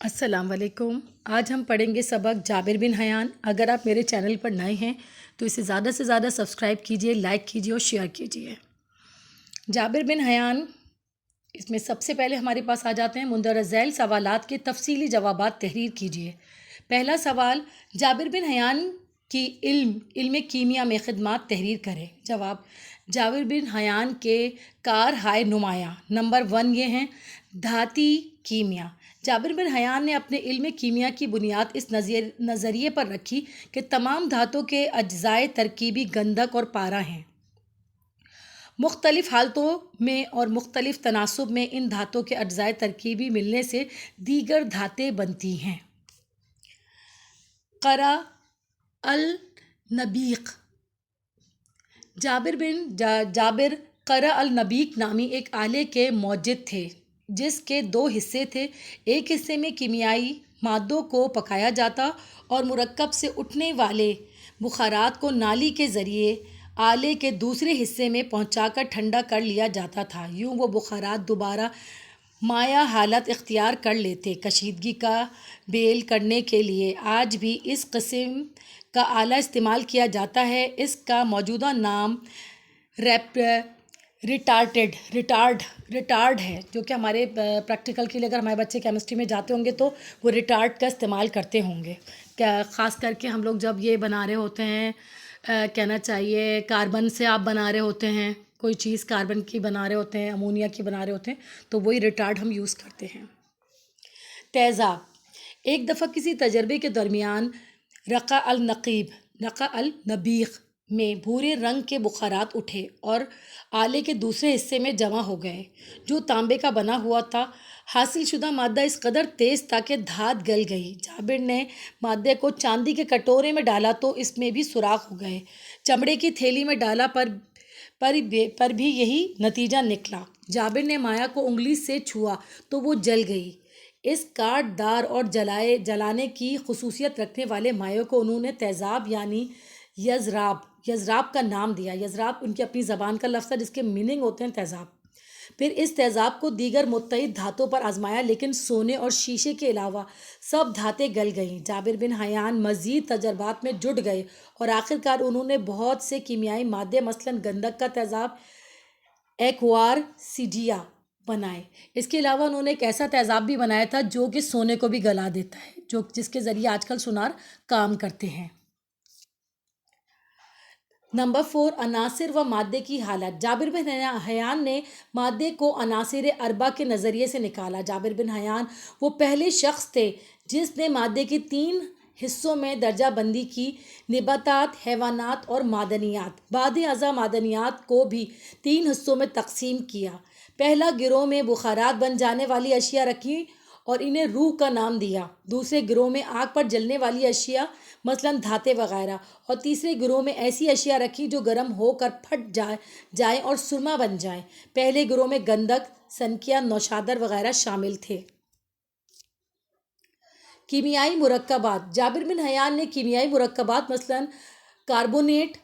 السلام علیکم۔ آج ہم پڑھیں گے سبق جابر بن حیان۔ اگر آپ میرے چینل پر نئے ہیں تو اسے زیادہ سے زیادہ سبسکرائب کیجئے، لائک کیجئے اور شیئر کیجئے۔ جابر بن حیان، اس میں سب سے پہلے ہمارے پاس آ جاتے ہیں مندرجہ ذیل سوالات کے تفصیلی جوابات تحریر کیجئے۔ پہلا سوال، جابر بن حیان کی علم کیمیا میں خدمات تحریر کریں۔ جواب، جابر بن حیان کے کار ہائے نمایاں۔ نمبر 1 یہ ہیں دھاتی کیمیا۔ جابر بن حیان نے اپنے علم کیمیا کی بنیاد اس نظریے پر رکھی کہ تمام دھاتوں کے اجزائے ترکیبی گندھک اور پارا ہیں۔ مختلف حالتوں میں اور مختلف تناسب میں ان دھاتوں کے اجزائے ترکیبی ملنے سے دیگر دھاتیں بنتی ہیں۔ قرا النبیق، جابر قرا النبیق نامی ایک آلے کے موجد تھے جس کے 2 حصے تھے۔ ایک حصے میں کیمیائی مادوں کو پکایا جاتا اور مرکب سے اٹھنے والے بخارات کو نالی کے ذریعے آلے کے دوسرے حصے میں پہنچا کر ٹھنڈا کر لیا جاتا تھا۔ یوں وہ بخارات دوبارہ مائع حالت اختیار کر لیتے۔ کشیدگی کا بیل کرنے کے لیے آج بھی اس قسم کا آلہ استعمال کیا جاتا ہے۔ اس کا موجودہ نام ریٹارڈ ہے، جو کہ ہمارے پریکٹیکل کے لیے اگر ہمارے بچے کیمسٹری میں جاتے ہوں گے تو وہ ریٹارڈ کا استعمال کرتے ہوں گے۔ خاص کر کے ہم لوگ جب یہ بنا رہے ہوتے ہیں، کہنا چاہیے کاربن سے آپ بنا رہے ہوتے ہیں، کوئی چیز کاربن کی بنا رہے ہوتے ہیں، امونیا کی بنا رہے ہوتے ہیں، تو وہی ریٹارڈ ہم یوز کرتے ہیں۔ تیزاب، ایک دفعہ کسی تجربے کے درمیان رقع النبیق میں بھورے رنگ کے بخارات اٹھے اور آلے کے دوسرے حصے میں جمع ہو گئے جو تانبے کا بنا ہوا تھا۔ حاصل شدہ مادہ اس قدر تیز تھا کہ دھات گل گئی۔ جابر نے مادے کو چاندی کے کٹورے میں ڈالا تو اس میں بھی سوراخ ہو گئے۔ چمڑے کی تھیلی میں ڈالا پر بھی یہی نتیجہ نکلا۔ جابر نے مائع کو انگلی سے چھوا تو وہ جل گئی۔ اس کاٹ دار اور جلانے کی خصوصیت رکھنے والے مائع کو انہوں نے تیزاب یعنی یضراب کا نام دیا۔ یضراب ان کی اپنی زبان کا لفظ ہے جس کے میننگ ہوتے ہیں تیزاب۔ پھر اس تیزاب کو دیگر متعدد دھاتوں پر آزمایا لیکن سونے اور شیشے کے علاوہ سب دھاتیں گل گئیں۔ جابر بن حیان مزید تجربات میں جٹ گئے اور آخرکار انہوں نے بہت سے کیمیائی مادے مثلاً گندھک کا تیزاب ایکوار سیڈیا بنائے۔ اس کے علاوہ انہوں نے ایک ایسا تیزاب بھی بنایا تھا جو کہ سونے کو بھی گلا دیتا ہے، جس کے ذریعے آج کل سونار کام کرتے ہیں۔ نمبر 4 عناصر و مادے کی حالت۔ جابر بن حیان نے مادے کو عناصر اربع کے نظریے سے نکالا۔ جابر بن حیان وہ پہلے شخص تھے جس نے مادے کی 3 حصوں میں درجہ بندی کی: نباتات، حیوانات اور معدنیات۔ بعد ازاں معدنیات کو بھی 3 حصوں میں تقسیم کیا۔ پہلا گروہ میں بخارات بن جانے والی اشیاء رکھی اور انہیں روح کا نام دیا۔ دوسرے گروہ میں آگ پر جلنے والی اشیاء مثلاً دھاتیں وغیرہ، اور تیسرے گروہ میں ایسی اشیاء رکھی جو گرم ہو کر پھٹ جائیں اور سرما بن جائیں۔ پہلے گروہ میں گندھک، سنکیا، نوشادر وغیرہ شامل تھے۔ کیمیائی مرکبات۔ جابر بن حیان نے کیمیائی مرکبات مثلاً کاربونیٹ،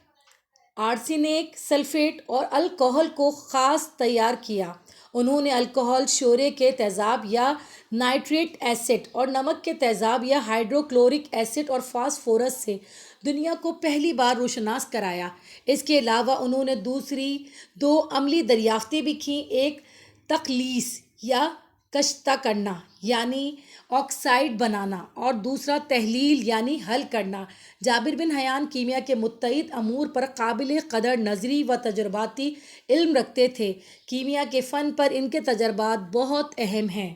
آرسینک، سلفیٹ اور الکحل کو خاص تیار کیا۔ انہوں نے الکحل، شورے کے تیزاب یا نائٹرک ایسڈ اور نمک کے تیزاب یا ہائیڈرو کلورک ایسڈ اور فاسفورس سے دنیا کو پہلی بار روشناس کرایا۔ اس کے علاوہ انہوں نے دوسری 2 عملی دریافتیں بھی کیں، ایک تخلیص یا کشتہ کرنا یعنی آکسائڈ بنانا، اور دوسرا تحلیل یعنی حل کرنا۔ جابر بن حیان کیمیا کے متعدد امور پر قابل قدر نظری و تجرباتی علم رکھتے تھے۔ کیمیا کے فن پر ان کے تجربات بہت اہم ہیں۔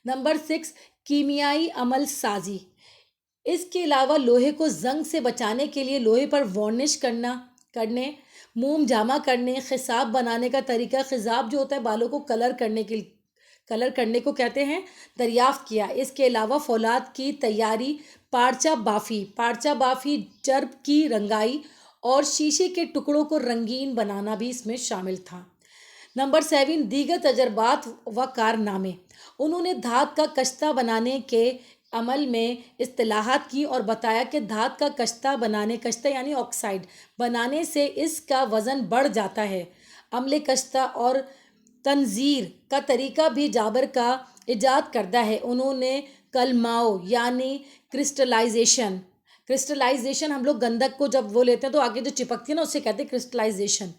نمبر 6 کیمیائی عمل سازی۔ اس کے علاوہ لوہے کو زنگ سے بچانے کے لیے لوہے پر وارنش کرنے، موم جامہ کرنے، خضاب بنانے کا طریقہ، خضاب جو ہوتا ہے بالوں کو کلر کرنے کو کہتے ہیں، دریافت کیا۔ اس کے علاوہ فولاد کی تیاری، پارچہ بافی، چرب کی رنگائی اور شیشے کے ٹکڑوں کو رنگین بنانا بھی اس میں شامل تھا۔ نمبر 7 دیگر تجربات و کارنامے۔ انہوں نے دھات کا کشتہ بنانے کے عمل میں اصطلاحات کی اور بتایا کہ دھات کا کشتہ یعنی آکسائڈ بنانے سے اس کا وزن بڑھ جاتا ہے۔ عمل کشتہ اور تنظیر کا طریقہ بھی جابر کا ایجاد کردہ ہے. انہوں نے کلماؤ یعنی کرسٹلائزیشن ہم لوگ گندک کو جب وہ لیتے ہیں تو آگے جو چپکتی ہے نا اسے کہتے ہیں کرسٹلائزیشن،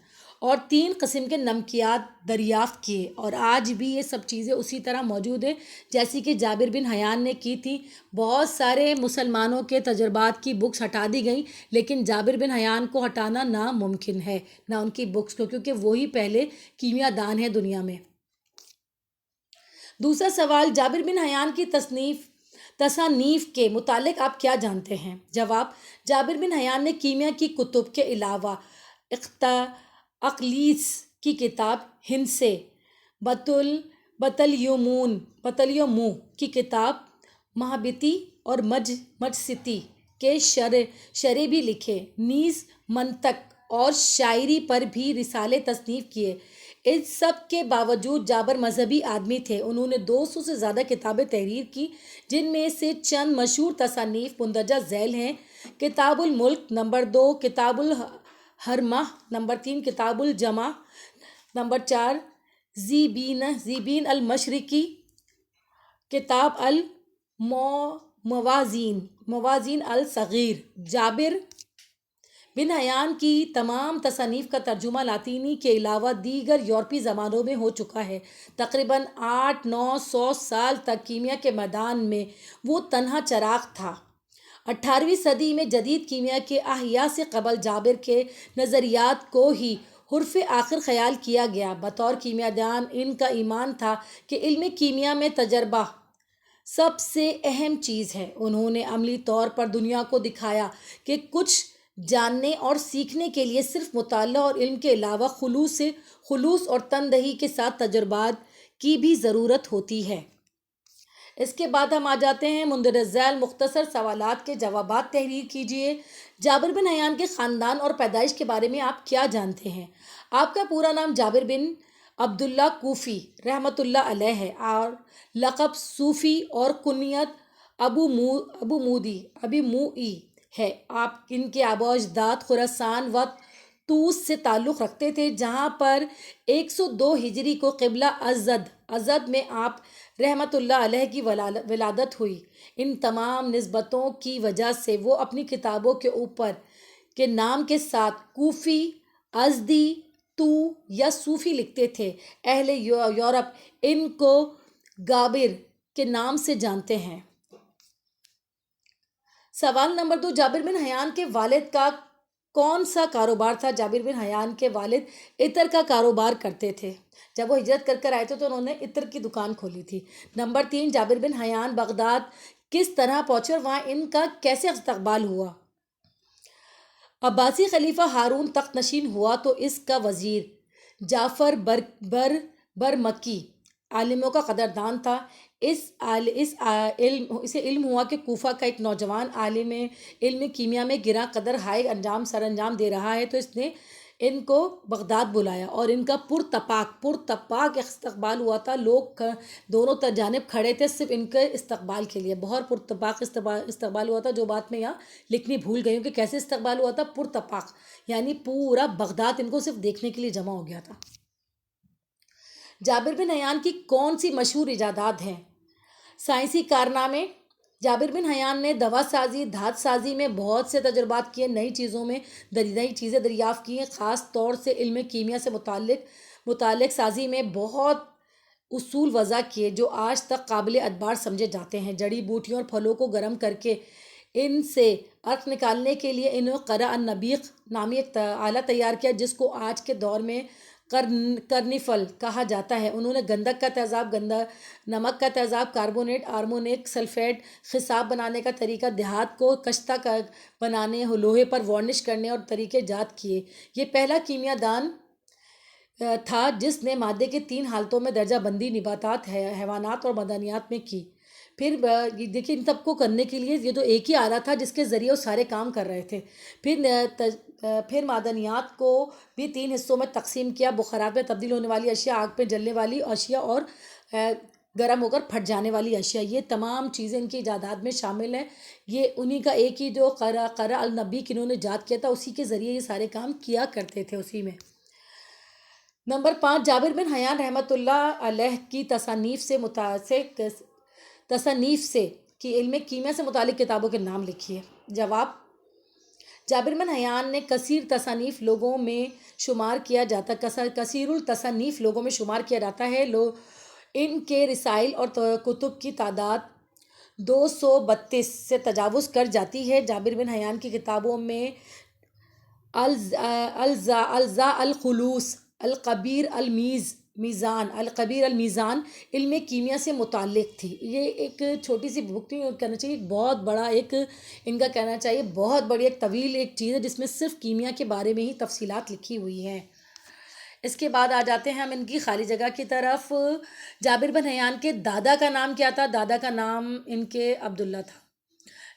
اور 3 قسم کے نمکیات دریافت کیے. اور آج بھی یہ سب چیزیں اسی طرح موجود ہیں جیسی کہ جابر بن حیان نے کی تھی. بہت سارے مسلمانوں کے تجربات کی بکس ہٹا دی گئیں، لیکن جابر بن حیان کو ہٹانا ناممکن ہے، نہ ان کی بکس کو، کیونکہ وہی پہلے کیمیا دان ہیں دنیا میں. دوسرا سوال، جابر بن حیان کی تصانیف کے متعلق آپ کیا جانتے ہیں؟ جواب، جابر بن حیان نے کیمیا کی کتب کے علاوہ اقلیس کی کتاب ہندسے، بطلیمو کی کتاب مہابتی اور مجستی کے شرح بھی لکھے. نیز منطق اور شاعری پر بھی رسالے تصنیف کیے. ان سب کے باوجود جابر مذہبی آدمی تھے. انہوں نے 200 سے زیادہ کتابیں تحریر کی، جن میں سے چند مشہور تصانیف مندرجہ ذیل ہیں: کتاب الملک نمبر 2، کتاب الحرمہ نمبر 3، کتاب الجامع نمبر 4، زیبین المشرقی، کتاب موازین الصغیر. جابر بن حیان کی تمام تصانیف کا ترجمہ لاطینی کے علاوہ دیگر یورپی زبانوں میں ہو چکا ہے. تقریباً 800-900 سال تک کیمیا کے میدان میں وہ تنہا چراغ تھا. 18ویں صدی میں جدید کیمیا کے احیا سے قبل جابر کے نظریات کو ہی حرف آخر خیال کیا گیا. بطور کیمیا دان ان کا ایمان تھا کہ علم کیمیا میں تجربہ سب سے اہم چیز ہے. انہوں نے عملی طور پر دنیا کو دکھایا کہ کچھ جاننے اور سیکھنے کے لیے صرف مطالعہ اور علم کے علاوہ خلوص اور تندہی کے ساتھ تجربات کی بھی ضرورت ہوتی ہے. اس کے بعد ہم آ جاتے ہیں مندرجہ ذیل مختصر سوالات کے جوابات تحریر کیجیے. جابر بن حیان کے خاندان اور پیدائش کے بارے میں آپ کیا جانتے ہیں؟ آپ کا پورا نام جابر بن عبداللہ کوفی رحمۃ اللہ علیہ ہے اور لقب صوفی اور کنیت ابو موئی ہے. آپ ان کے آباء و اجداد خراسان و طوس سے تعلق رکھتے تھے، جہاں پر 102 ہجری کو قبلہ ازد میں آپ رحمۃ اللہ علیہ کی ولادت ہوئی. ان تمام نسبتوں کی وجہ سے وہ اپنی کتابوں کے اوپر کے نام کے ساتھ کوفی، ازدی، تو یا صوفی لکھتے تھے. اہل یورپ ان کو گابر کے نام سے جانتے ہیں. سوال نمبر 2، جابر بن حیان کے والد کا کون سا کاروبار تھا؟ جابر بن حیان کے والد عطر کا کاروبار کرتے تھے. جب وہ ہجرت کر آئے تھے تو انہوں نے عطر کی دکان کھولی تھی. نمبر 3، جابر بن حیان بغداد کس طرح پہنچے اور وہاں ان کا کیسے استقبال ہوا؟ عباسی خلیفہ ہارون تخت نشین ہوا تو اس کا وزیر جعفر برمکی عالموں کا قدردان تھا. اسے علم ہوا کہ کوفہ کا ایک نوجوان عالم علم کیمیا میں گراں قدر ہائے سر انجام دے رہا ہے، تو اس نے ان کو بغداد بلایا اور ان کا پرتپاک استقبال ہوا تھا. لوگ دونوں جانب کھڑے تھے صرف ان کے استقبال کے لیے. بہت پرتپاک استقبال ہوا تھا، جو بات میں یہاں لکھنی بھول گئی ہوں کہ کیسے استقبال ہوا تھا. پرتپاک یعنی پورا بغداد ان کو صرف دیکھنے کے لیے جمع ہو گیا تھا. جابر بن حیان کی کون سی مشہور ایجادات ہیں؟ سائنسی کارنامے. جابر بن حیان نے دوا سازی، دھات سازی میں بہت سے تجربات کیے، نئی چیزیں دریافت کی ہیں. خاص طور سے علم کیمیا سے متعلق سازی میں بہت اصول وضع کیے جو آج تک قابل اعتبار سمجھے جاتے ہیں. جڑی بوٹیوں اور پھلوں کو گرم کر کے ان سے عرق نکالنے کے لیے انہوں نے قرع النبیق نامی ایک آلہ تیار کیا، جس کو آج کے دور میں کرنیفل کہا جاتا ہے. انہوں نے گندک کا تیزاب، نمک کا تیزاب، کاربونیٹ، آرمونک سلفیٹ، خصاب بنانے کا طریقہ، دھات کو کشتہ بنانے، لوہے پر وارنش کرنے اور طریقے ایجاد کیے. یہ پہلا کیمیا دان تھا جس نے مادے کے 3 حالتوں میں درجہ بندی نباتات، حیوانات اور معدنیات میں کی. پھر دیکھیے ان سب کو کرنے کے لیے یہ تو ایک ہی آلہ تھا جس کے ذریعے وہ سارے کام کر رہے تھے. پھر معدنیات کو بھی 3 حصوں میں تقسیم کیا: بخارات میں تبدیل ہونے والی اشیاء، آگ پہ جلنے والی اشیاء اور گرم ہو کر پھٹ جانے والی اشیاء. یہ تمام چیزیں ان کی ایجادات میں شامل ہیں. یہ انہی کا ایک ہی جو قرع النبیق انہوں نے ایجاد کیا تھا، اسی کے ذریعے یہ سارے کام کیا کرتے تھے اسی میں. نمبر 5، جابر بن حیان رحمۃ اللہ علیہ کی تصانیف سے کہ علم کیمیا سے متعلق کتابوں کے نام لکھیے۔ جواب، جابر بن حیان نے کثیر لوگوں میں شمار کیا جاتا کثیر التصانیف لوگوں میں شمار کیا جاتا ہے۔ ان کے رسائل اور کتب کی تعداد 232 سے تجاوز کر جاتی ہے۔ جابر بن حیان کی کتابوں میں الزا الخلوص، القبیر المیزان علم کیمیا سے متعلق تھی۔ یہ ایک چھوٹی سی بک تھی، اور کہنا چاہیے بہت بڑا ایک ان کا کہنا چاہیے بہت بڑی ایک طویل ایک چیز ہے جس میں صرف کیمیا کے بارے میں ہی تفصیلات لکھی ہوئی ہیں۔ اس کے بعد آ جاتے ہیں ہم ان کی خالی جگہ کی طرف۔ جابر بن حیان کے دادا کا نام کیا تھا؟ دادا کا نام ان کے عبداللہ تھا۔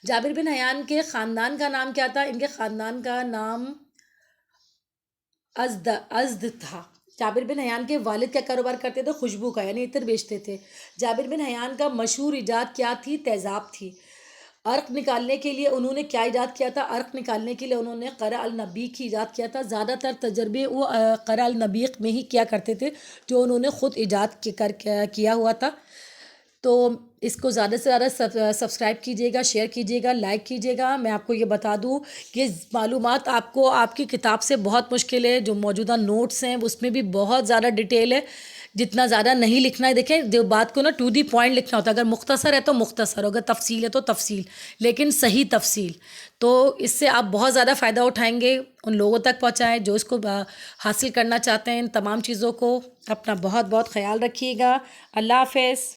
جابر بن حیان کے خاندان کا نام کیا تھا؟ ان کے خاندان کا نام ازد تھا۔ جابر بن حیان کے والد کیا کاروبار کرتے تھے؟ خوشبو کا، یعنی عطر بیچتے تھے۔ جابر بن حیان کا مشہور ایجاد کیا تھی؟ تیزاب تھی۔ عرق نکالنے کے لیے انہوں نے کیا ایجاد کیا تھا؟ عرق نکالنے کے لیے انہوں نے قرع النبیق ایجاد کیا تھا۔ زیادہ تر تجربے وہ قرع النبیق میں ہی کیا کرتے تھے جو انہوں نے خود ایجاد کیا ہوا تھا۔ تو اس کو زیادہ سے زیادہ سبسکرائب کیجیے گا، شیئر کیجیے گا، لائک کیجیے گا۔ میں آپ کو یہ بتا دوں کہ معلومات آپ کو آپ کی کتاب سے بہت مشکل ہے۔ جو موجودہ نوٹس ہیں اس میں بھی بہت زیادہ ڈیٹیل ہے، جتنا زیادہ نہیں لکھنا ہے۔ دیکھیں جو بات کو نا ٹو دی پوائنٹ لکھنا ہوتا ہے، اگر مختصر ہے تو مختصر، اگر تفصیل ہے تو تفصیل، لیکن صحیح تفصیل۔ تو اس سے آپ بہت زیادہ فائدہ اٹھائیں گے، ان لوگوں تک پہنچائیں جو اس کو حاصل کرنا چاہتے ہیں۔ ان تمام چیزوں کو اپنا بہت بہت خیال رکھیے گا۔ اللہ حافظ۔